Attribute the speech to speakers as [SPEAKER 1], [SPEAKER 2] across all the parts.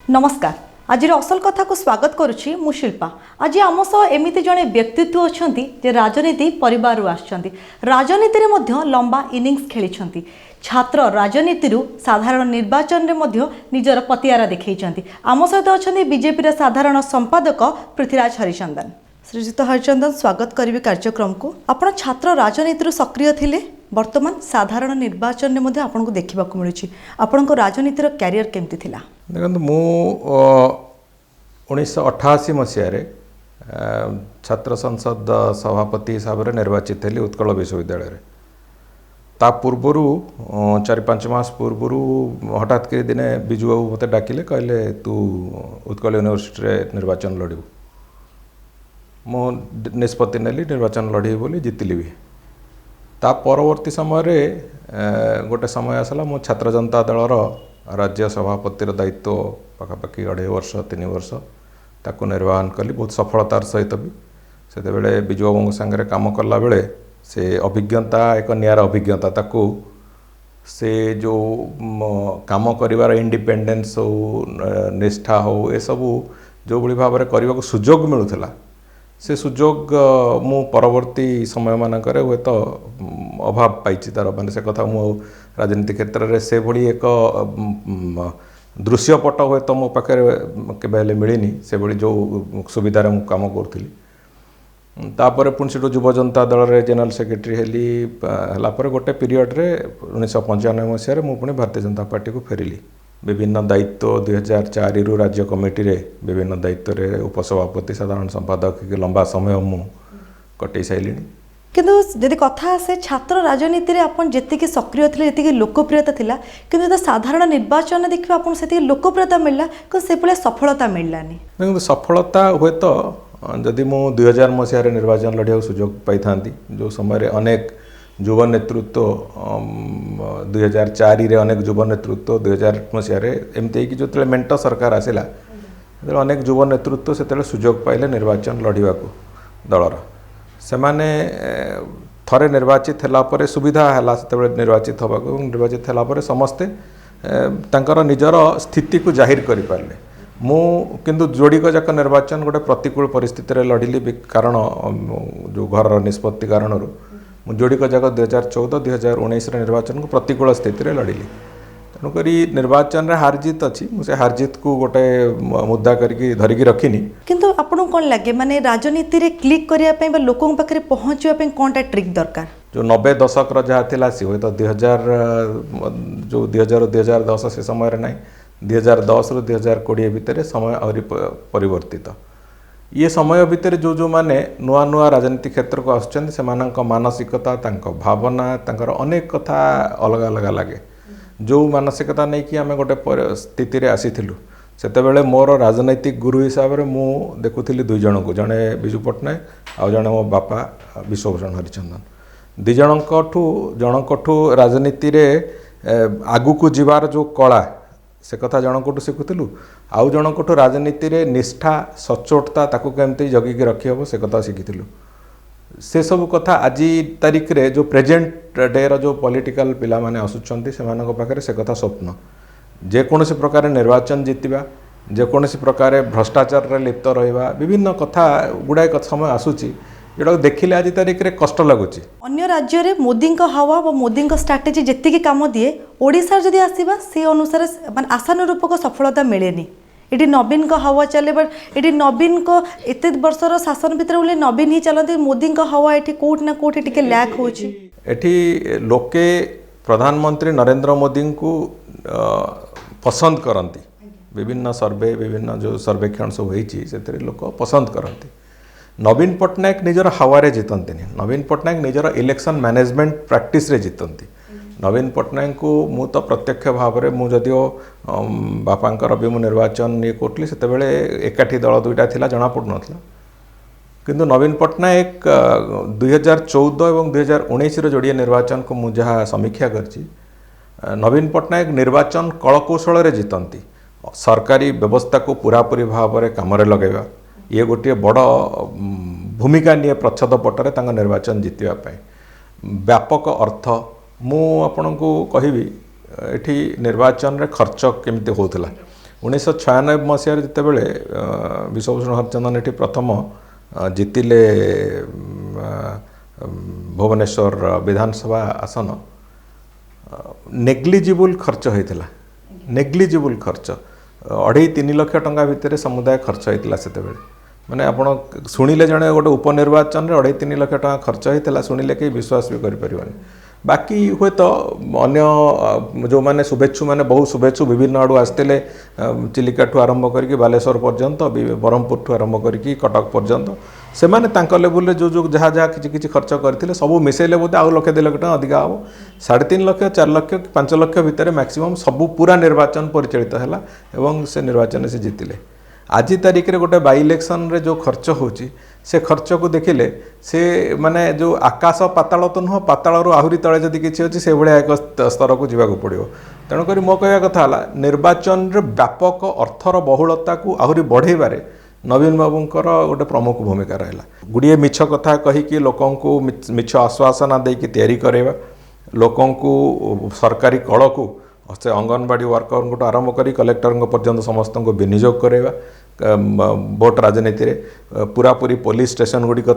[SPEAKER 1] नमस्कार। आज असल कथा को स्वागत करुछि मु शिल्पा। आज आम सह एमिति जड़े व्यक्तित्व अछंती जे राजनीति परिवार आछंती, राजनीति रे मध्य लंबा इनिंग्स खेली। छात्र राजनीति साधारण निर्वाचन रे मध्य निजर पतियारा देखैछंती। आम सहित अछंती बीजेपी रे साधारण संपादक पृथ्वीराज हरिचंदन। श्रीजुत हरिचंदन, स्वागत करिवे कार्यक्रम को। आपण छात्र राजनीति सक्रिय थिले, वर्तमान साधारण निर्वाचन में मध्य आपन को देखिबा को मिलुछि। आपन को राजनीति रो कैरियर केमति थिला?
[SPEAKER 2] देखो मु 1988 मसीह छात्र संसद सभापति हिसाब से निर्वाचित थी उत्कल विश्वविद्यालय रे। ता पूर्वर 4-5 मास पूर्वर हठात के दिने बिजू बाबू मत डाकिले, कहले तू उत्कल यूनिवर्सिटी रे निर्वाचन लड़ू। मु निष्पत्ति नेली निर्वाचन लड़ी बोली, जीतली भी। ता परवर्ती समय रे गोटे समय आसला मो छात्र जनता दलर राज्य सभापतिर दायित्व पाखापाखि 2.5 वर्ष 3 वर्ष ताको निर्वहन कली बहुत सफलतार सहित भी। से बिजू बाबू सांगे काम कला बेले से अभिज्ञता एक नियार अभिज्ञता ताको से जो काम करिवार इंडिपेंडेंस हो निष्ठा हो ए सबू जो भली भाव में करने को सुजोग मिलूला से सुजोग मु परवर्ती समय मानक हे तो अभाव पाई तार माने से कथा मु राजनीति क्षेत्र में से भली एक दृश्यपट हे तो मो पाखे के मिलनी से भली जो सुविधार मु काम करूली। तापर पुणी से युव जनता दल रे जनरल सेक्रेटरी हेली हलापर गोटे पीरियड रे 1995 मसीह मु पुणी भारतीय जनता पार्टी को फेरिली। विभिन्न दायित्व 2004 रु राज्य कमिटी रे विभिन्न दायित्व रे उपसभापति साधारण संपादक के लंबा समय मु कटै साइलिनी।
[SPEAKER 1] किंतु यदि कथा आसे छात्र राजनीति रे अपन जेतिकी सक्रिय थिले, जेतिकी लोकप्रियता थिला, किंतु साधारण निर्वाचन देखिबा अपन सेतिकी लोकप्रियता मिलला को से पले सफलता मिललानी।
[SPEAKER 2] देखो सफलता हुए तो जदि मु 2000 मसीह रे निर्वाचन लड़िया सुजोग पाई थांती, जो समय रे अनेक युवा नेतृत्व 2004 रे अनेक युवा नेतृत्व 2000 मसीह रे एमती कि जो मेंट सरकार आसिला अनेक युवा नेतृत्व से सुजोग पाइले निर्वाचन लड़िया को दलर से माने थरे निर्वाचित होला परे सुविधा है से निर्वाचित होगा। निर्वाचित होला परे समस्ते तांकर निजर स्थिति को जाहिर करि पारले। मु किंतु जोड़िक जाक निर्वाचन गोटे प्रतिकूल परिस्थिति रे लड़िली कारण जो घर निष्पत्ति कारण मु जोड़िक जाक 2014-2019 निर्वाचन को प्रतिकूल स्थिति रे लड़िली। तेणुक निर्वाचन रे हारजीत अच्छी, मुझे हारजीत को गोटे मुद्दा करके धरिकी रखिनी।
[SPEAKER 1] किंतु आपन कोन लागे माने राजनीति रे क्लिक करिया पे बा लोकन पाखरे पहुंचिया पे कोनटा ट्रिक दरकार? जो
[SPEAKER 2] 90 दशक रो जहा थिला सी होय तो 2000 जो 2010 से समय रे नाही, 2010 रु 2020 भितर समय और परिवर्तित। ये समय भितर जो माने नुआ नुआ राजनीति क्षेत्र को आसुचंदी से मानसिकता तांको भावना तांकर अनेक कथा अलग अलग लगे। जो मानसिकता नहीं कि आम गोटे स्थिति रे आसीथिलु सेतेबेले मोर राजनैतिक गुरु हिसाब से मु देखुली 2 जन को, जड़े बिजू पट्टनायक आ जड़े मो बापा विश्वभूषण हरिचंदन। 2 जनकठू राजनीति रे आगु को जीवार जो कला से कथा जनकठू शिखुलु, आउ जनकठू राजनीति रे निष्ठा सचोटता ताकू केमती जगिकी रखी हम से कथा शिखिलु। से सब कथा आज तारीख रे जो प्रेजेंट डे रो जो पॉलिटिकल पिला माने आसुचंती से मानक पाखरे से कथा स्वप्न। जेकोसी प्रकार निर्वाचन जीतवा, जेकोसी प्रकार भ्रष्टाचार रे लिप्त रहिबा, विभिन्न कथा गुड़ाए समय आसुची जोटा देखिले आज तारीख रे कष्ट लगुची।
[SPEAKER 1] अन्य राज्य रे मोदी का हवा व मोदी का स्ट्रैटेजी जेतिकी काम दिए, ओडिशा जदि आसीबा से अनुसार माने आशानुरूप सफलता मिलेनी। इटी नवीन को हवा चले, बट इटी नवीन को एते वर्षर शासन भितर बोले नवीन ही चलते, मोदी का हवा एठी कोट ना कोट टिके लैक होची।
[SPEAKER 2] एठी लोके प्रधानमंत्री नरेंद्र मोदी को पसंद करती। विभिन्न सर्वे विभिन्न जो सर्वेक्षण सब होईची सेतरे लोक पसंद करती। नवीन पट्टनायक निजर हवारे जीतती। नवीन पट्टनायक निजर इलेक्शन मैनेजमेंट प्रैक्टिस रे जीतती। नवीन पट्टनायक को मु तो प्रत्यक्ष भाव में मुझे बापांकर भी मु निर्वाचन ये करी से एकाठी दल 2टा थिला जना पड़ नाला। किंतु नवीन पट्टनायक 2014 और 2019 जोड़िए निर्वाचन को मुझे समीक्षा करची, नवीन पट्टनायक निर्वाचन कलकौशल रे जीतती। सरकारी व्यवस्था को पूरापूरी भाव में कम लगेगा ये गोटे बड़ भूमिका निये प्रच्छद पटरे तांका निर्वाचन जीतवाई। व्यापक अर्थ मु आपन को कहबी एठी निर्वाचन रे खर्च केमती होतला 1996 मसीह जितेबले विश्वभूषण हरिचंदन ये प्रथम जितिले भुवनेश्वर विधानसभा आसन नेग्लिजिबल खर्च होता नेग्लिजिबल खर्च 2.5-3 लाख टंका भितर समुदाय खर्च होता से माने आपण शुणिले जड़े गोटे उपनिर्वाचन में 2.5-3 लाख टंका खर्च होता शुणिले कहीं विश्वास भी करें बाकी हुए तो अन्य जो मैंने शुभेच्छु मैंने बहु शुभेच्छु विभिन्न आड़ू आसते चिलिका ठू आरंभ करके बालेश्वर पर्यंत ब्रह्मपुर ठू आरंभ करके कटक पर्यंत से माने तांको लेवल जो जो जहाँ जहाँ किसी खर्च करते सब मिसेले बोधे आउ 1-2 लाख टका अधिक हम 3.5 लाख 4 लाख 5 लाख भितर मैक्सिमम सबू पूरा निर्वाचन परिचालित है एवं से निर्वाचन से जीतिले आज तारीख में गोटे बाई इलेक्शन रे जो खर्च होची से खर्च को देखिले से माने जो आकाश पाताल तो नुह पाताल आहरी तले जदि किसी अच्छी से भाया एक स्तर को जावाक पड़ो तेणुक मो कह कथा निर्वाचन रे व्यापक अर्थर बहुलता को आहरी बढ़ेबारे नवीन बाबूंकर गोटे प्रमुख भूमिका रहा गुड़िए मिछ कथा कहीकि लोकों को मिछ आश्वासना देकी तैयारी करवा लोकों को सरकारी कल को से अंगनवाड़ी वर्कर को आरंभ कर कलेक्टर पर्यंत समस्त को विनियोग करवा भोट राजनीति रे पूरापूरी पुलिस स्टेशन गुड़िक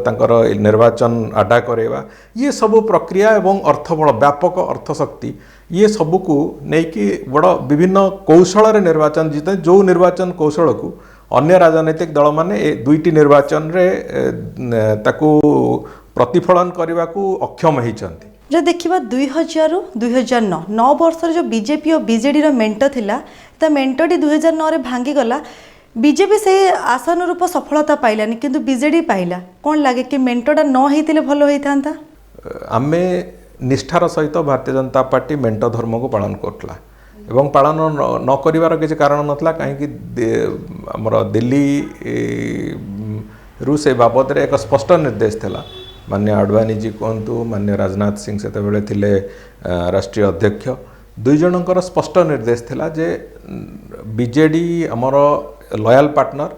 [SPEAKER 2] निर्वाचन आडा करवा ये सब प्रक्रिया एवं अर्थबल व्यापक अर्थशक्ति ये सबको नहीं बड़ विभिन्न कौशल निर्वाचन जीते जो निर्वाचन कौशल को अन्य राजनीतिक दल माने 2टी निर्वाचन रे ताकू प्रतिफलन करने को अक्षम होती
[SPEAKER 1] जो देखा 2000 2009 9 वर्ष जो बीजेपी और बीजेडी मेंट थिला ता मेंटटी 2009 रे भांगी गला बीजेपी से आशानुरूप सफलता पाइलानी किंतु बीजेडी पाइला कौन लगे कि मेंटटा न होइतिले भलो होइथांता
[SPEAKER 2] आमे निष्ठार सहित भारतीय जनता पार्टी मेंट धर्म को पालन करतला एवं पालन न करिवार किसी कारण नथला कहीं आमर दिल्ली रु से बाबद रे एक स्पष्ट निर्देश थिला माननीय आडवाणी जी कहतु माननीय राजनाथ सिंह से थिले राष्ट्रीय अध्यक्ष दुई जनकर स्पष्ट निर्देश थिला जे बीजेडी आमर लॉयल पार्टनर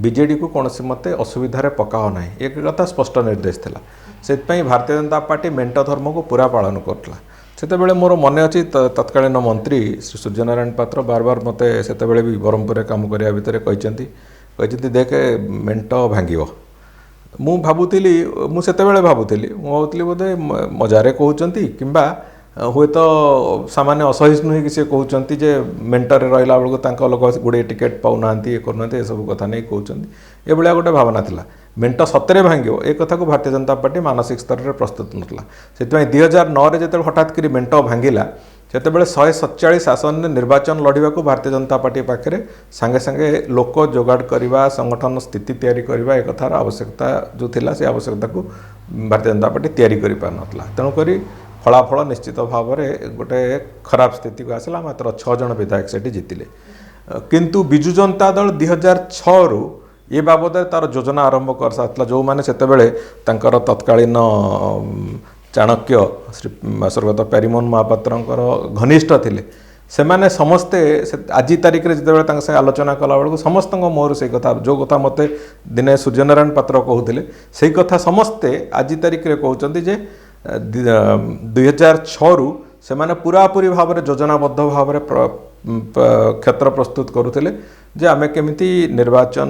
[SPEAKER 2] बीजेडी को कौन मते असुविधा पकाओ ना एक कथा स्पष्ट निर्देश थिला से भारतीय जनता पार्टी मेंट धर्म को पूरा पालन करतला सेतेबेले मोर मन अच्छी तत्कालीन मंत्री श्री सूर्यनारायण पात्र बार बार मते सेतेबेले भी ब्रह्मपुर काम करिया भितर कहते देख मेंट भांगिव मु भाबुतिली मु सेतेबेले भाबुतिली बोधे मजारे कहउचंती किंबा हुए तो सामान्य असहिष्णु ही सी कहते जे मेंटरे रहा बेलू लोक गुड़े टिकेट पाऊना ये करना सब कथा नहीं कहते ये गोटे भावना थिला मेंट सतरे भांगो एक कथा को भारतीय जनता पार्टी मानसिक स्तर में प्रस्तुत नाला से 2009 जो हठात कर मेंट भांगिला से 147 आसन में निर्वाचन लड़वा को भारतीय जनता पार्टी पाखे सांगे सांगे लोक जोगाड़ करने संगठन स्थिति तैयारी करने एक कथार आवश्यकता जो थिला से आवश्यकता को भारतीय जनता पार्टी तैयारी कर पार नाला तेणुक फलाफल निश्चित भाव में गोटे खराब स्थिति को आसला मात्र 6 जन विधायक से जीतिले किंतु बिजु जनता दल 2006 रु ये बाबद तार योजना आरंभ कर सारा जो मैंने से तत्कालीन चाणक्य श्री स्वर्गत प्यारीमोहन महापात्र घनिष्ठ थिले से माने समस्ते आज तारीख में जिते आलोचना कला बेलू समस्त मोहर से कथा जो कथा मत दिने सूर्यनारायण पात्र कहते से कथा समस्ते आज तारीख में कहते जे 2006 रु से माने पूरापूरी भाव में योजनाबद्ध भाव में क्षेत्र प्रस्तुत करुले जे आमे केमिति निर्वाचन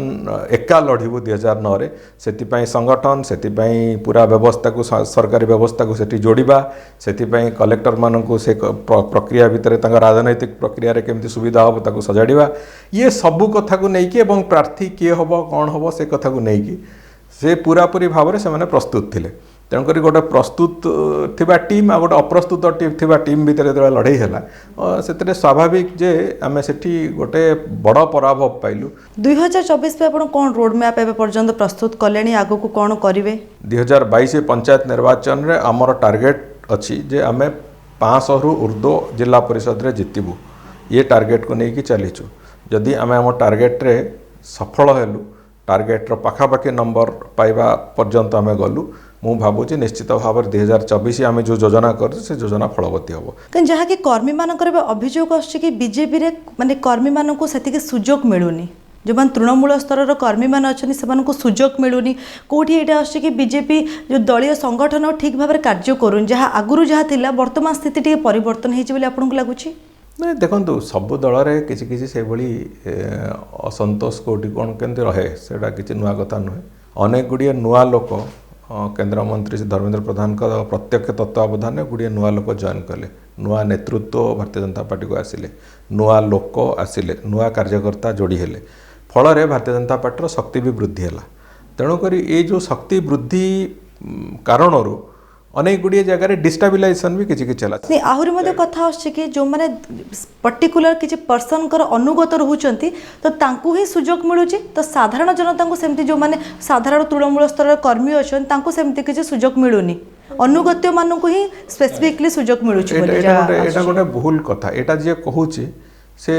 [SPEAKER 2] एका लड़ू 2009 रे सेतिपाई संगठन सेतिपाई पूरा व्यवस्था को सरकारी व्यवस्था को सेठी जोड़िबा सेतिपाई कलेक्टर मानकु से प्रक्रिया भितर तांका राजनैतिक प्रक्रिया रे केमिति सुविधा हो ताकु सजाड़िबा ये सबू कथा को नहीं कि एवं प्रार्थी किए हबो कौन हबो से कथा को नहीं कि से पूरापूरी भाव में से प्रस्तुत थिले तेणुक गोटे प्रस्तुत थिबा टीम आ गोटे अप्रस्तुत थिबा टीम भितर जो लड़ाई है से स्वाभाविक जे आम से गोटे बड़ पराभव पाइलु
[SPEAKER 1] 2024 पे आपण कौन रोड मैप एवं पर्यंत प्रस्तुत कले आगो को कौन करेंगे
[SPEAKER 2] 2022 पंचायत निर्वाचन रे आमर टार्गेट अच्छी जे आम 500 रु ऊर्ध्व जिला परिषद रे जीतबू ये टार्गेट को लेकिन चलीचु जदि आम आम टार्गेट रे सफल हेलु टार्गेट रो पाखापाखि नंबर पाइबा पर्यंत आम गलु मु भावुची निश्चित भाव 2024 आम जो योजना कर से योजना फलवती हम
[SPEAKER 1] कहीं जहाँ कि कर्मी मानकर अभियोग कि बीजेपी रे माने कर्मी मानक से सुजोग मिलूनी जो मान तृणमूल स्तर कर्मी मान अच्छा से सुजोग मिलूनी कौटी यहाँ आस कि बीजेपी जो दलीय संगठन ठीक भाव में कार्य करूँ जहाँ आगुरी जहाँ थिला वर्तमान स्थिति टी परिवर्तन होती आपको लगुच
[SPEAKER 2] ନାଇଁ ଦେଖନ୍ତୁ ସବୁ ଦଳରେ କିଛି କିଛି ସେଇଭଳି ଅସନ୍ତୋଷ କେଉଁଠି କ'ଣ କେମିତି ରହେ, ସେଇଟା କିଛି ନୂଆ କଥା ନୁହେଁ। ଅନେକ ଗୁଡ଼ିଏ ନୂଆ ଲୋକ କେନ୍ଦ୍ରମନ୍ତ୍ରୀ ଶ୍ରୀ ଧର୍ମେନ୍ଦ୍ର ପ୍ରଧାନଙ୍କ ପ୍ରତ୍ୟକ୍ଷ ତତ୍ତ୍ୱାବଧାନରେ ଗୁଡ଼ିଏ ନୂଆ ଲୋକ ଜଏନ୍ କଲେ, ନୂଆ ନେତୃତ୍ୱ ଭାରତୀୟ ଜନତା ପାର୍ଟିକୁ ଆସିଲେ, ନୂଆ ଲୋକ ଆସିଲେ, ନୂଆ କାର୍ଯ୍ୟକର୍ତ୍ତା ଯୋଡ଼ି ହେଲେ, ଫଳରେ ଭାରତୀୟ ଜନତା ପାର୍ଟିର ଶକ୍ତି ବି ବୃଦ୍ଧି ହେଲା। ତେଣୁକରି ଏଇ ଯେଉଁ ଶକ୍ତି ବୃଦ୍ଧି କାରଣରୁ ଅନେକ ଗୁଡ଼ିଏ ଜାଗାରେ ଡିଷ୍ଟାବିଲାଇଜେସନ୍ ବି କିଛି କିଛି ହେଲା।
[SPEAKER 1] ଆହୁରି ମଧ୍ୟ କଥା ଆସୁଛି କି ଯେଉଁମାନେ ପର୍ଟିକୁଲାର କିଛି ପର୍ସନଙ୍କର ଅନୁଗତ ରହୁଛନ୍ତି ତ ତାଙ୍କୁ ହିଁ ସୁଯୋଗ ମିଳୁଛି, ତ ସାଧାରଣ ଜନତାଙ୍କୁ ସେମିତି ଯେଉଁମାନେ ସାଧାରଣ ତୃଣମୂଳ ସ୍ତରର କର୍ମୀ ଅଛନ୍ତି ତାଙ୍କୁ ସେମିତି କିଛି ସୁଯୋଗ ମିଳୁନି, ଅନୁଗତ୍ୟ ମାନଙ୍କୁ ହିଁ ସ୍ପେସିଫିକଲି ସୁଯୋଗ ମିଳୁଛି।
[SPEAKER 2] ଏଇଟା ଗୋଟେ ଭୁଲ କଥା। ଏଇଟା ଯିଏ କହୁଛି ସେ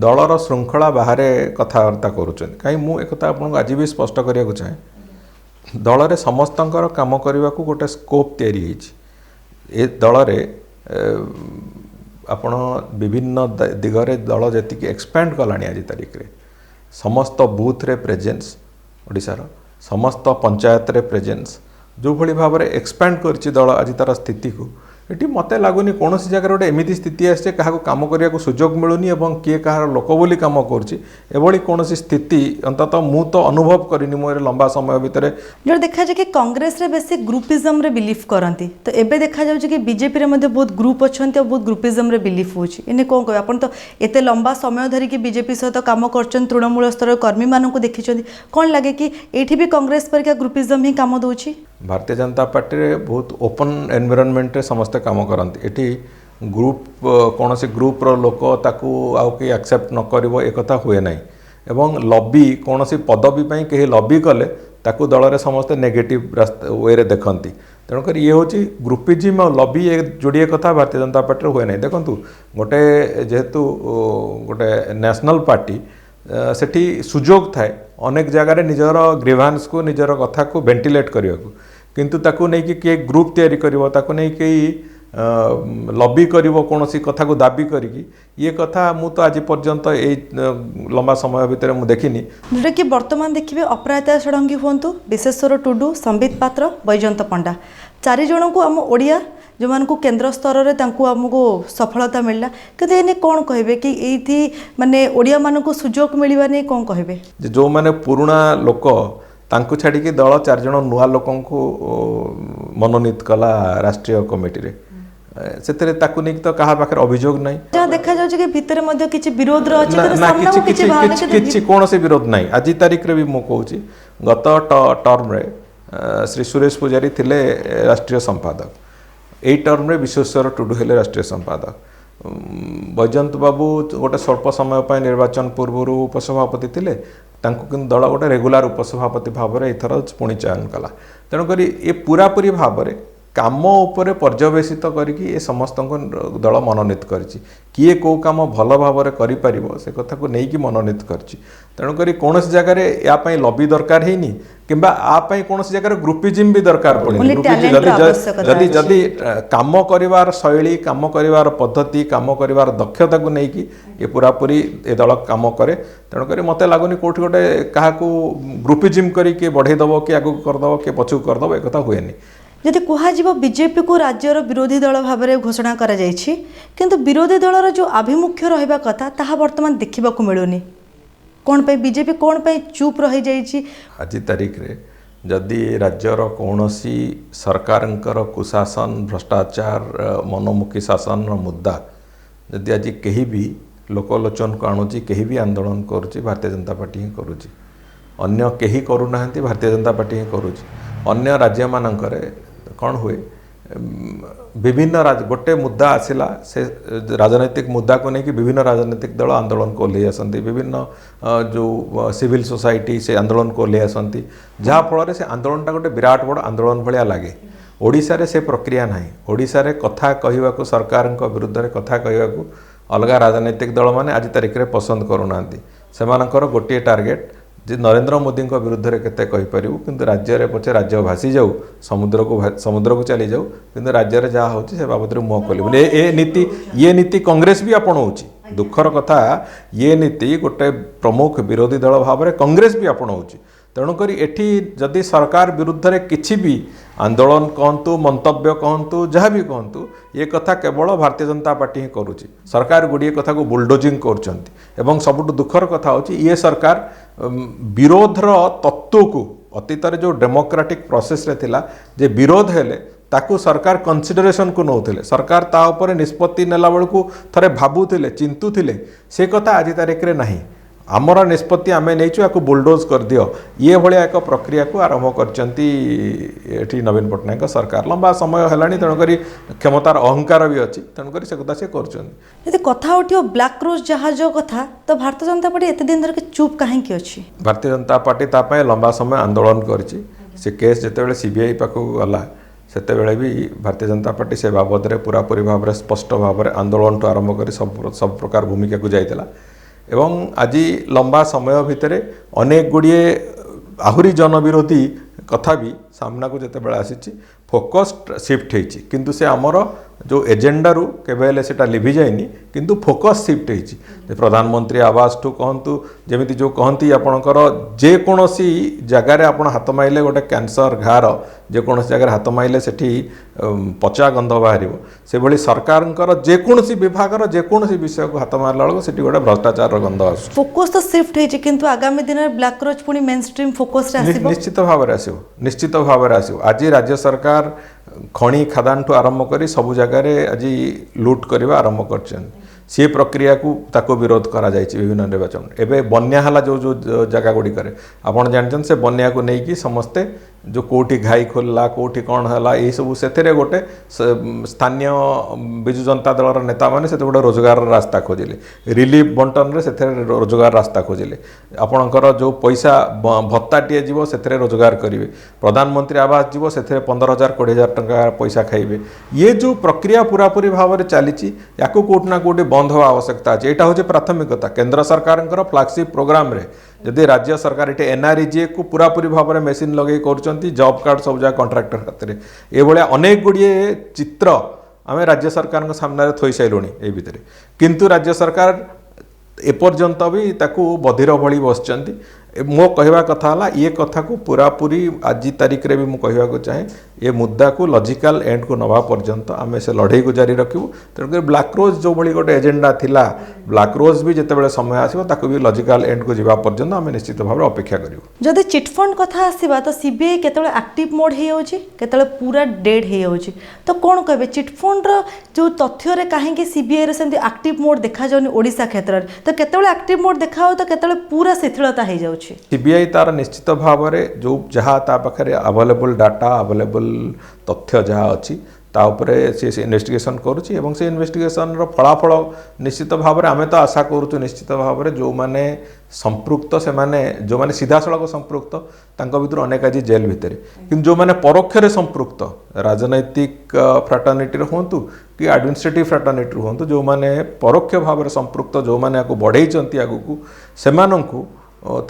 [SPEAKER 2] ଦଳର ଶୃଙ୍ଖଳା ବାହାରେ କଥାବାର୍ତ୍ତା କରୁଛନ୍ତି। କାହିଁ ମୁଁ ଏକଥା ଆପଣଙ୍କୁ ଆଜି ବି ସ୍ପଷ୍ଟ କରିବାକୁ ଚାହେଁ, ଦଳରେ ସମସ୍ତଙ୍କର କାମ କରିବାକୁ ଗୋଟେ ସ୍କୋପ୍ ତିଆରି ହେଇଛି। ଏ ଦଳରେ ଆପଣ ବିଭିନ୍ନ ଦିଗରେ ଦଳ ଯେତିକି ଏକ୍ସପାଣ୍ଡ କଲାଣି ଆଜି ତାରିଖରେ, ସମସ୍ତ ବୁଥରେ ପ୍ରେଜେନ୍ସ ଓଡ଼ିଶାର, ସମସ୍ତ ପଞ୍ଚାୟତରେ ପ୍ରେଜେନ୍ସ ଯେଉଁଭଳି ଭାବରେ ଏକ୍ସପାଣ୍ଡ କରିଛି ଦଳ ଆଜି ତା'ର ସ୍ଥିତିକୁ, ଏଠି ମୋତେ ଲାଗୁନି କୌଣସି ଜାଗାରେ ଗୋଟେ ଏମିତି ସ୍ଥିତି ଆସିছে କାହାକୁ କାମ କରିବାକୁ ସୁଯୋଗ ମିଳୁନି ଏବଂ କିଏ କାହାର ଲୋକ ବୋଲି କାମ କରୁଛି, ଏଭଳି କୌଣସି ସ୍ଥିତି ଅନ୍ତତଃ ମୁଁ ତ ଅନୁଭବ କରିନି ମୋର ଲମ୍ବା ସମୟ ଭିତରେ।
[SPEAKER 1] जो देखाଯାଏ कि कांग्रेस बेसी ग्रुपिज्म रे बिलीव करती, तो एबे देखाଯାଉଛି कि बीजेपी रे मध्य बहुत ग्रुप अच्छा बहुत ग्रुपिज्म रे बिलीव होची। इने कोन कह आपण तो एते लंबा समय धरी कि बीजेपी सहित काम करछन, तृणमूल स्तर कर्मी मानन को देखिछन, कोन लागे कि एठी भी कांग्रेस परिका ग्रुपिज्म ही काम दोची?
[SPEAKER 2] भारतीय जनता पार्टी रे बहुत ओपन एनवायरनमेंट रे समस्त काम करती। एठी ग्रुप कौन सी ग्रुप्र लोक ताकू आउ कि एक्सेप्ट न करिवो एक कथा हुए नहीं, एवं लॉबी कौन सी पदवी पाई कहीं लॉबी कले ताकू दल रे समस्त नेगेटिव वे रे देखती। तेणुक ये हूँ ग्रुपिज्म और लॉबी ये जोड़िए कथा भारतीय जनता पार्टी हुए नहीं। देखो गोटे जेहेतु गोटे नेशनल पार्टी सेठी सुजोग थाए अनेक जगार निजर ग्रीवांस को निजर कथा को वेंटिलेट करने को, किंतु ताकू नहीं कि किए ग्रुप तैयारी करिवो, ताकू नहीं कि लॉबी करिवो कौन सी कथा को दाबी करिकी, ये कथा मु तो आज पर्यंत ए लंबा समय भितर मु देखिनी।
[SPEAKER 1] जोटा कि वर्तमान देखिए अपराजिता षडंगी हूँ, विश्वेश्वर टुडू, संबित पात्र, बैजयंत पंडा, चारि जन को आम ओडिया जो मान को केंद्र स्तर में आमको सफलता मिलला, कि एने कौन कहे कि ये माने ओडिया मान को सुजोग मिलवा नहीं कौन कहे?
[SPEAKER 2] जो माने पुराणा लोक तांकु छाड़ी कि दल 4 जन नुआ लोक मनोनीत कला राष्ट्रीय कमिटी रे, सेतरे ताकु नहीं तो कहा पाखर अभियोग नहीं।
[SPEAKER 1] जहाँ देखा जाउछ कि भितर मध्ये किछि विरोध रहछि,
[SPEAKER 2] किछि कोनोसी विरोध नहीं। आज तारीख रे भी मु कहूछि गत टर्म रे श्री सुरेश पुजारी थिले राष्ट्रीय संपादक, एई टर्म रे विश्वेश्वर टुडू हेले राष्ट्रीय संपादक, बैजयंत बाबू गोटे स्वल्प समय पर निर्वाचन पूर्व उपसभापति थिले, तांको किंतु दल गोटे रेगुलार उपसभापति भाव में एथर पुणी चयन कला। तेणुक ये पूरापूरी भाव में काम उपरे पर्यवेसित करके ये समस्त दल मनोनीत करिछि, किए को काम भल भाव में करिपारिबो से कथा को नहीं कि मनोनीत करिछि। तेणुक कौन जगार या लॉबी दरकार हैनी किंबा आपई कौन जगार ग्रुपिज्म भी दरकार पड़े। जदि जदि काम करिवार शैली, काम करिवार पद्धति, काम करिवार दक्षता को नहीं कि ये पूरापूरी ए दल काम करे। तेणुक मते लागुनी कोठी गोटे काहाकू ग्रुपिज्म करी के बढ़े दबो कि आगु करदबो कि पछू करदबो ए कथा हुएनी।
[SPEAKER 1] यदि कह बीजेपी को राज्यर विरोधी दल भाव में घोषणा करा जायछि, किंतु विरोधी दलर जो आभिमुख्य रहिबा कथा ताहा वर्तमान देखा मिलूनी, कौन पे बीजेपी कौन पे चुप रही जायछि? आज
[SPEAKER 2] तारीख रे जदि राज्यर कौनसी सरकारंकर कुशासन, भ्रष्टाचार, मनोमुखी शासन मुद्दा जदि आज कहीं भी लोकलोचन को आणुची, कहीं भी आंदोलन करुची, भारतीय जनता पार्टी ही करुची, अन्य कहीं करूना, भारतीय जनता पार्टी ही करुची। अन्य राज्य मानकरे कौन हुए विभिन्न गोटे मुद्दा आसला से राजनैतिक मुद्दा को लेकिन विभिन्न राजनैतिक दल आंदोलन को ले आसती, विभिन्न जो सिविल सोसाइटी से आंदोलन को ले आसती, जहाँ फल से आंदोलनटा गोटे विराट बड़ आंदोलन भाया लगे। ओडिशा रे से प्रक्रिया ना, ओडिशा रे कथा कहवा सरकार विरुद्ध में कथा कहवा अलग राजनैतिक दल मैंने आज तारीख में पसंद करूना, से गोटे टार्गेट जे नरेंद्र मोदी विरुद्ध में केते कहीपर, किंतु राज्य में पचे राज्य भासी जाऊ, समुद्र को चली जाऊ, किंतु राज्य में जहाँ होची से बाबद मुँह खोल। ये नीति कांग्रेस भी अपनाऊँची। दुखर कथा ये नीति गोटे प्रमुख विरोधी दल भाव में कांग्रेस भी अपनाऊँची। तेणुक एठी जदि सरकार विरुद्ध रे किछि भी आंदोलन कहतु मंतव्य कहतु जहाँ भी कहतु ये कथा केवल भारतीय जनता पार्टी ही करुच्ची। सरकार गुड़िए कथा को बुलडोजिंग कर सबुठ दुखर कथा होची ये सरकार विरोधर तत्व को अतीत जो डेमोक्रेटिक प्रोसेस रे थिला जे विरोध हेले ताकू सरकार कंसिडरेशन को नौथिले सरकार ता ऊपर निष्पत्ति नेला बेलू थरे भाबुथिले चिंतुथिले से कथा आज तारिख रे नहीं आमर निष्पत्ति आम नहीं या बुलडोज कर दियो ये भाया एक प्रक्रिया को आरंभ कर नवीन पट्टनायक सरकार लंबा समय है तेणुक क्षमतार अहंकार भी अच्छी तेणुक से कथा से कर
[SPEAKER 1] कथा उठो ब्लैक रोज जहाज कथा तो भारतीय जनता पार्टी एत दिन धर चुप कहीं अच्छी भारतीय
[SPEAKER 2] जनता पार्टी तापाई लंबा समय आंदोलन करिछि से केस जितेबाला सीबीआई पाखक गला सेतेबेले भी भारतीय जनता पार्टी से बाबद में पूरापूरी भाव में स्पष्ट भाव में आंदोलन टू आरंभ कर सब प्रकार भूमिका को जाइला एवं आज लंबा समय भितर अनेक गुड़िए आहुरी जनविरोधी कथा भी सामना को जिते बड़ा आसी फोकस शिफ्ट होती किंतु से आमर जो एजेंडा रु केबेले सेटा लिभि जाइनी किंतु फोकस शिफ्ट होती प्रधानमंत्री आवास ठू कहतु जमी जो कहती आपणकर जेकोसी जगार आप हाथ माइले गोटे कैंसर घार जेकोसी जगह हाथ माइले सेठी पचा गंध बाहर से भली सरकार जेकोसी विभाग जेकोसी विषय को हाथ मारला बेलू सेठी गोटे भ्रष्टाचार गंध आस
[SPEAKER 1] फोकस तो शिफ्ट होती किंतु आगामी दिन में ब्लैक रोज पुणी मेन स्ट्रीम फोकस
[SPEAKER 2] निश्चित भाव में आसो निश्चित भाव में आसो आज राज्य सरकार खणी खादान ठू आरंभ कर सबु जगार आज लुट करवा आरंभ कर सी प्रक्रिया को ताको विरोध करा जायछि विभिन्न निर्वाचन एवं बन्या हला जो जो जगह गुड़िक आपड़ जानते से बन्या को लेकिन समस्ते जो कोठी घाई खोलला कोठी कौन है यही सब से गोटे स्थानीय विजु जनता दल नेता मैंने से गोटे रोजगार रास्ता खोजिले रिलीफ बंटन से रोजगार रास्ता खोजिले आपणकर जो पैसा भत्ताटीए जीव से रोजगार करेंगे प्रधानमंत्री आवास जीव से 15,000 20,000 टंका पैसा खाइबे ये जो प्रक्रिया पूरापूरी भाव में चली या कोट ना कोटी बंद हवा आवश्यकता अच्छे यहाँ हूँ प्राथमिकता केंद्र सरकार फ्लैगशिप प्रोग्राम रे जदि राज्य सरकार ये एनआरईजीए को पूरापूरी भाव में मेसीन लगे कर जॉब कार्ड सब जगह कंट्राक्टर हाथ में ये अनेक गुड़िए चित्र आम राज्य सरकार सामने थोई सारूँ ये भितर किंतु राज्य सरकार एपर्यंत भी ताकू बधिर भली बसचंती मो कहवा कथा है ये कथा को पूरापूरी आज तारिख रे भी मु कहवा को चाहे ये मुद्दा को लॉजिकल एंड को नवा पर्यंत आम से लड़ाई को जारी रखिबू तेणुक ब्लैक रोज जो भली गोटे एजेंडा थिला ब्लैक रोज भी जितेबाला समय आसो ताकू भी लॉजिकल एंड को जावा पर्यंत आम निश्चित भाव में अपेक्षा करूँ
[SPEAKER 1] जदि चिटफंड कथा आसीबा तो सीबीआई केतळे एक्टिव मोड हे होची केतळे पूरा डेड हे होची तो कोन कहबे चिटफंड रो जो तथ्य रे काहेकि सीबीआई रे सेमती एक्टिव मोड देखा जाउनी ओडिसा क्षेत्र रे तो केतळे एक्टिव मोड देखा हो तो केतळे पूरा शिथिलता हे जाउची
[SPEAKER 2] सीबीआई तार निश्चित भाव में जो जहाँ ता पाखे अवेलेबल डाटा अवेलेबल तथ्य जहाँ अच्छी ताऊपर से इन्वेस्टिगेशन करुच्ची एवं से इन्वेस्टिगेशन फलाफल निश्चित भाव में आम तो आशा करुचु निश्चित भाव में जो मैंने संपृक्त से माने जो मैंने सीधा सड़क संपृक्त तांको भितर अनेक आज जेल भितर कि जो मैंने परोक्ष संपृक्त राजनैतिक फ्राटर्निटी हूँ कि एडमिनिस्ट्रेटिव फ्राटर्निटी हूँ जो मैंने परोक्ष भाव में संपृक्त जो मैंने बढ़ई आगू से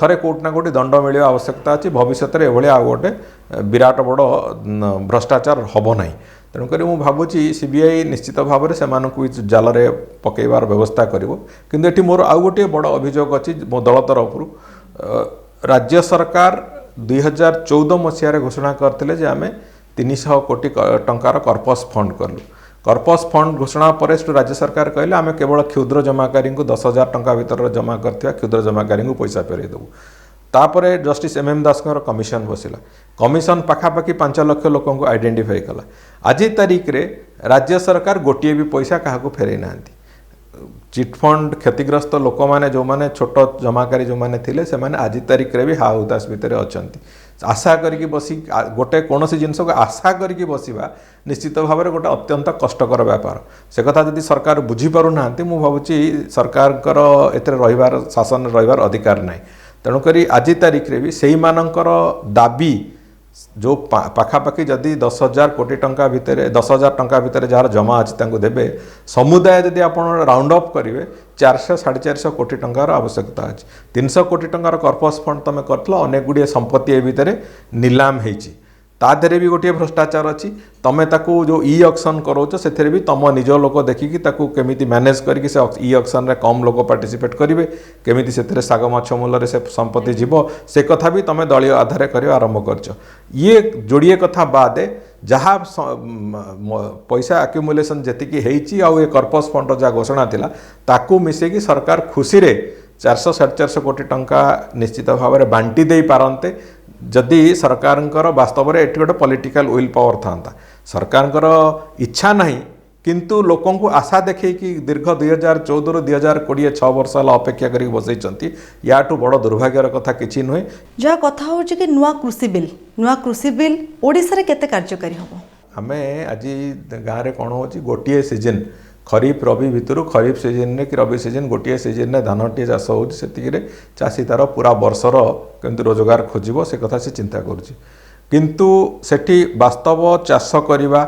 [SPEAKER 2] थरे कोट ना कोटी दंड मिले आवश्यकता अच्छी भविष्य में एभली आ गोटे विराट बड़ भ्रष्टाचार हम ना तेणुक मुझे भावुची सीबीआई निश्चित भाव में से जाल पकईबार व्यवस्था कर मोर आउ गोटे बड़ अभियोग अच्छी मो दल तरफ राज्य सरकार 2014 मसीह घोषणा करते आम 300 कोटी टंकार कर्पस फंड कलु कर्पस फंड घोषणा पर राज्य सरकार कहले आम केवल क्षुद्र जमाकारी को 10,000 टंका भीतर जमा करथिबा क्षुद्र जमाकारी को पैसा फेरई देबू तापर जस्टिस एम दास कमिशन बसिला कमिशन पखापाखि 5 लाख लोक को आइडेंटिफाई कला आज तारिख रे राज्य सरकार गोटे भी पैसा क्या फेरई ना चिटफंड क्षतिग्रस्त लोक मैंने जो मैंने छोट जमाकारी जो मैंने थिले से माने आज तारिख रे भी हा उदास भितर अछंती आशा करके बसी गोटे कौन जिनस को आशा करके बसवा निश्चित भाव में गोटे अत्यंत कष्टकर व्यापार से कथा जदि सरकार बुझीपार ना मुझे भावुची सरकार रहिबार शासन रहिबार अधिकार ना तेणुक आज तारिख रे भी से मानकर दाबी जो पाखापाखि जदि 10,000 कोटी टंका भितर 10,000 टंका भितर जार जमा अच्छी देवे समुदाय जदि आप राउंड अप करेंगे 400 450 कोटी टंकार आवश्यकता अच्छी 300 कोटी टंकार कर्पस फंड तुम कर अनेक गुड़िए संपत्ति भितर नीलाम होती ता देहरे भी गोटे भ्रष्टाचार अच्छी तमें ताकू जो ई ऑक्शन करोच से भी तुम निज लोक देखिकी ताकू केमिति मैनेज करके से ई ऑक्शन रे कम लोक पार्टिसिपेट करेंगे केमिति से साग माछ मूल्य से संपत्ति जीव से कथा भी तुम दलीय आधार कर आरंभ कर ये जोड़िए कथा बादे जहाँ पैसा आक्युमुलेसन जी आउ कर्पस फंड जहाँ घोषणा थिला ताकू मिसेकी सरकार खुशी रे 400 450 कोटी टंका निश्चित भाव में बांटी दे पारंते जदि सरकार वास्तव में एटी गोटे पॉलिटिकल विल पावर था सरकार इच्छा नहीं किंतु लोकों को आशा देखे कि दीर्घ 2014 रु 2020 6 वर्ष है अपेक्षा कर बसई या बड़ दुर्भाग्यर कथा किसी नुहे
[SPEAKER 1] जहाँ कथा हो कि नुआ कृषि बिल ओडिशा रे केते कार्यकारी हम
[SPEAKER 2] आम आज गाँव में कौन हो गोटे सीजन खरीफ रबी भितर खरीफ सीजन कि रबी सीजन गोटे सीजन में धानटे चाष हो चाषी तार पूरा वर्षर केमती रोजगार खोज से कथा से चिंता करुँच सेठी वास्तव चाष करवा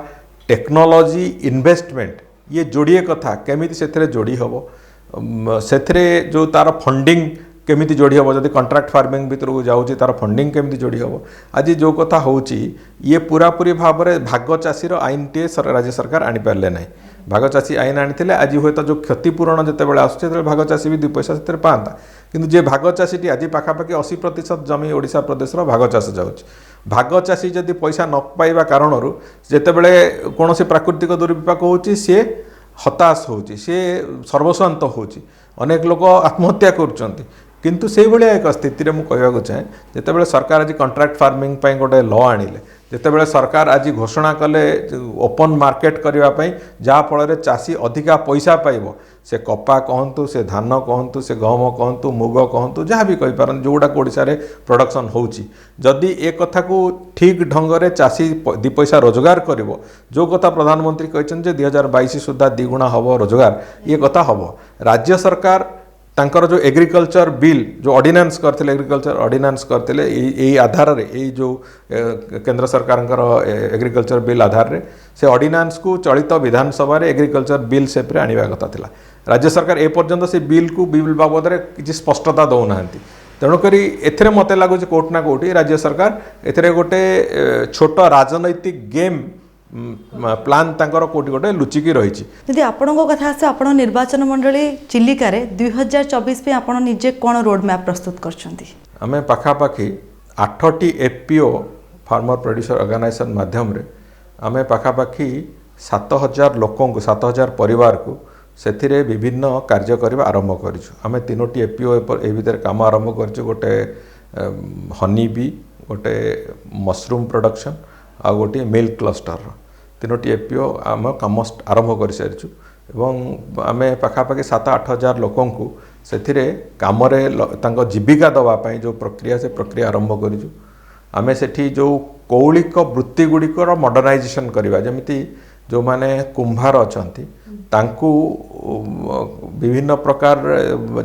[SPEAKER 2] टेक्नोलॉजी इन्वेस्टमेंट ये जोड़िए कथा केमिति से जोड़ी हम से जो तार फंडिंग केमिति जोड़ी हम जब कंट्राक्ट फार्मिंग भीतर को जाऊँगी तार फंडिंग केमिति जोड़ी हम आज जो कथा होची ये पूरापूरी भाव में भाग चाषीर आईन टे राज्य सरकार आनीपारे ना भाग चाषी आईन आनी आज हे तो जो क्षतिपूरण जिते आसुचे भाग चाषी भी 2 पैसा से पाता किंतु जे भाग चाषी आज पाखापाखि 80% जमी ओडिशा प्रदेश भाग चाष जाऊँच भाग चाषी जदि पैसा न पाइबा कारणरू जितेबले कौन प्राकृतिक दुर्विपाक होची सी हताश होची सी सर्वस्वांत होची अनेक लोक आत्महत्या करुँच किंतु से भाया एक स्थिति में मुझे चाहे जितेबाला सरकार आज कंट्राक्ट फार्मिंग गोटे लॉ आनिले जितेबाला सरकार आज घोषणा कले ओपन मार्केट करने जहाँफल चाषी अधिका पैसा पाइब से कपा कहतु से धान कहतु से गहम कहतु मुग कहतु जहाँ भी कहीपर जोटा ओडिशा रे प्रोडक्शन होची जदि ए कथा को ठीक ढंग से चाषी 2 पैसा रोजगार करिवो जो कथा प्रधानमंत्री कहते 2022 सुधा 2 गुणा हम रोजगार ये कथा हम राज्य सरकार तांकर जो एग्रीकल्चर बिल जो ऑर्डिनेंस करते एग्रीकल्चर ऑर्डिनेंस करते यही आधार रे यही जो केंद्र सरकार एग्रीकल्चर बिल आधार रे से ऑर्डिनेंस को चलित विधानसभा रे एग्रीकल्चर बिल सेप्रे आनिबा कथा थिला राज्य सरकार ए पर्यंत से बिल को बिल बाबद रे किसी स्पष्टता दौना तेणुक एथे मत लगुच कोट ना कोटी राज्य सरकार एथे गोटे छोट राजनैतिक गेम प्लान तांकर कोटी गोटे लुचिकी रही
[SPEAKER 1] यदि आपण कथा आसे आपण निर्वाचन मंडली चिलिका रे 2024 पे आपण निजे कोन रोड मैप प्रस्तुत करछंती
[SPEAKER 2] आमे पाखापाखि 8टी एफपीओ फार्मर प्रोड्यूसर ऑर्गेनाइजेशन माध्यम रे आमे पाखापाखि 7000 लोकों को 7000 परिवार को से विभिन्न कार्य करबा आरंभ करिछु आमे 3टी एफपीओ ए भीतर काम आरंभ करिछु गोटे हनी बी गोटे मशरूम प्रोडक्शन आ गोटे मिल्क क्लस्टर 3टी एफपीओ आम कम आरंभ कर सारी एवं आम पाखापाखि 7-8 हजार लोकों को से कम जीविका दवापाई जो प्रक्रिया से प्रक्रिया आरंभ करूँ आम से जो कौलिक वृत्ति गुड़िकर मॉडर्नाइजेशन करवा जमी जो माने कुंभार अच्छा तांकू विभिन्न प्रकार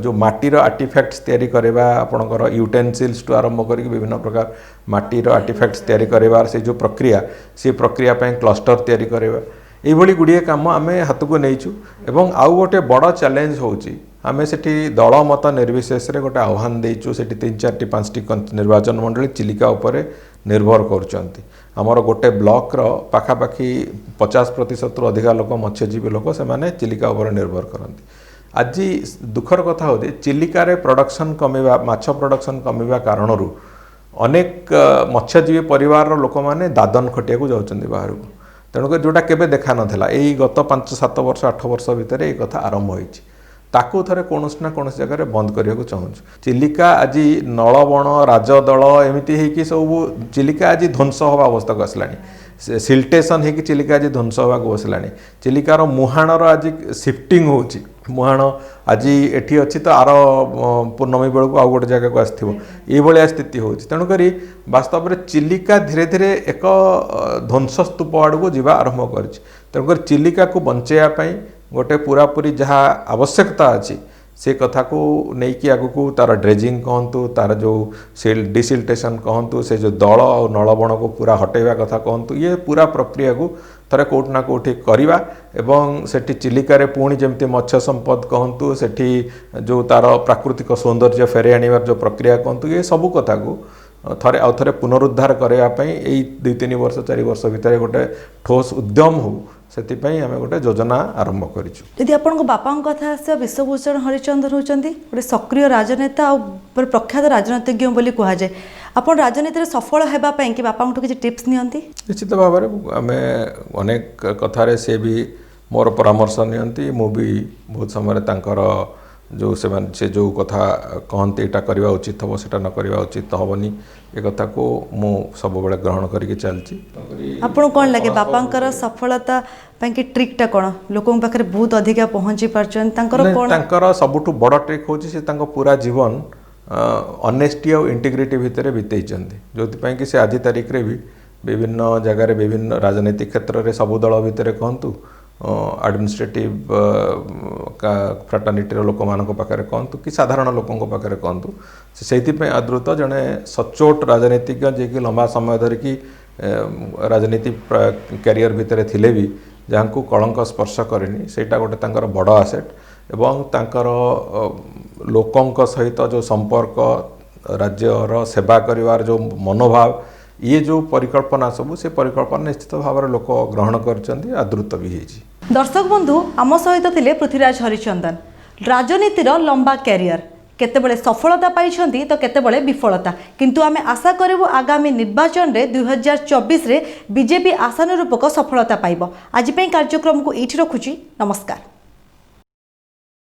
[SPEAKER 2] जो माटीर आर्टिफैक्ट्स तैयारी करवा आपणकर यूटेनसिल्स टू आरंभ कर विभिन्न प्रकार माटीर आर्टिफैक्ट्स तैयारी करवा से जो प्रक्रिया पे क्लस्टर तैयारी करवा ये गुड़िए काम आम हाथ को नहींचु एवं आउ गोटे बड़ चैलेंज होची आम से दल मत निर्विशेष गोटे आह्वान देचु से 3-4टी 5टी निर्वाचन मंडली चिलिका उपरे निर्भर करुँच आमर गोटे ब्लॉक पाखापाखि 50% रु अधिका लोक मत्स्यजीवी लोक से चिलिका उपर निर्भर करती आज दुखर कथा हो चिलिका रे प्रोडक्शन कमिबा माछ प्रोडक्शन कमिबा कारणरू अनेक मत्स्यजीवी परिवार लोक मैंने दादन खटिया को जाउछन्ती बाहर को तेणुक जोटा केबे देखा नथिला एई गत 5-7 वर्ष 8 वर्ष भितर ये कथा आरंभ होईछि ताकू थरे कोनोसी ना कोनोसी जगह बंद करिया चाहूँ चिलिका आज नलबण राजदल एमती है सब चिलिका आज ध्वंस हवा अवस्था को आसलानी सिल्टेसन है कि चिलिका आज ध्वंस हवा को बसलानी चिलिकार मुहाणर आज शिफ्टिंग होची मुहाण आज एठी अच्छी तो आर पूर्णमी बेलू आउ गोटे जगह को आसो ये स्थिति हो तेणुक वास्तव में चिलिका धीरे धीरे एक ध्वंस स्तूप आड़ को जीवा आरंभ कर तेणुक चिलिका को बंचाई गोटे पूरापूरी जहाँ आवश्यकता अच्छी से कथा को लेकिन आगू तार ड्रेजिंग कहतु तार जो डिसिल्टेशन कहतु से जो दल और नलबण को पूरा हटेवा कथा कहतु ये पूरा प्रक्रिया को थरे कोट ना कोठी करवा एवं सेठी चिलिका पुणी जमती मत्स्य संपद कहतु सेठी जो तार प्राकृतिक सौंदर्य फेरे आनिबार जो प्रक्रिया कहतु ये सबू कथा को ଥରେ ଆଉ ଥରେ ପୁନରୁଦ୍ଧାର କରିବା ପାଇଁ ଏଇ 2-3 ବର୍ଷ 4 ବର୍ଷ ଭିତରେ ଗୋଟେ ठोस उद्यम हो ସେଥିପାଇଁ ଆମେ ଗୋଟେ ଯୋଜନା ଆରମ୍ଭ କରିଛୁ।
[SPEAKER 1] ଯଦି ଆପଣଙ୍କ ବାପାଙ୍କ କଥା ଆସିବ ବିଶ୍ୱଭୂଷଣ ହରିଚନ୍ଦନ ହେଉଛନ୍ତି ଗୋଟେ ସକ୍ରିୟ ରାଜନେତା ଆଉ ପ୍ରଖ୍ୟାତ ରାଜନୀତିଜ୍ଞ ବୋଲି କୁହାଯାଏ। ଆପଣ ରାଜନୀତିରେ ସଫଳ ହେବା ପାଇଁ କି ବାପାଙ୍କଠୁ କିଛି ଟିପ୍ସ ନିଅନ୍ତି?
[SPEAKER 2] ନିଶ୍ଚିତ ଭାବରେ ଆମେ ଅନେକ କଥାରେ ସେ ବି ମୋର ପରାମର୍ଶ ନିଅନ୍ତି। ମୁଁ ବି ବହୁତ ସମୟରେ ତାଙ୍କର ସେ जो कथा कहते यहाँ करवा उचित हम सेटा न करवा उचित हेनी ये कथा को मु सब बड़े ग्रहण करके चलती।
[SPEAKER 1] आपको कौन लगे बापांकर सफलता कि ट्रिकटा कौन लोकों पाखे बहुत अधिका पहुँची पार
[SPEAKER 2] सबुठ बड़ ट्रिक हूँ पूरा जीवन ऑनेस्टी और इंटीग्रिटी भितर बीतई जो कि से आज तारीख रे भी विभिन्न जगार विभिन्न राजनीतिक क्षेत्र में सबू दल भितर कहतु एडमिनिस्ट्रेटिव फ्राटर्निटी लोक मान पाखे कहतु कि साधारण लोकों पाखे कहतु से आदृत जड़े सचोट राजनीतिज्ञ जे कि लंबा समय धरिकी राजनीति कैरियर भितर थिले भी जहाँ को कलंक स्पर्श करेनी सेटा गोटे तांकर बड़ आसेट एवं तांकर लोकों सहित जो संपर्क राज्यर सेवा करिवार जो मनोभाव ये जो परिकल्पना सबू से परिकल्पना निश्चित भाव में लोक ग्रहण कर आदृत भी है।
[SPEAKER 1] दर्शक बंधु आम सहित थिले पृथ्वीराज हरिचंदन राजनीतिर लंबा कैरियर केतेबेले सफलता पाइछंती तो केतेबेले विफलता किंतु आमे आशा करिवु आगामी निर्वाचन रे 2024 रे बीजेपी आशानुरूपक सफलता पाइबो। आज पई कार्यक्रम को एठी रखुची। नमस्कार।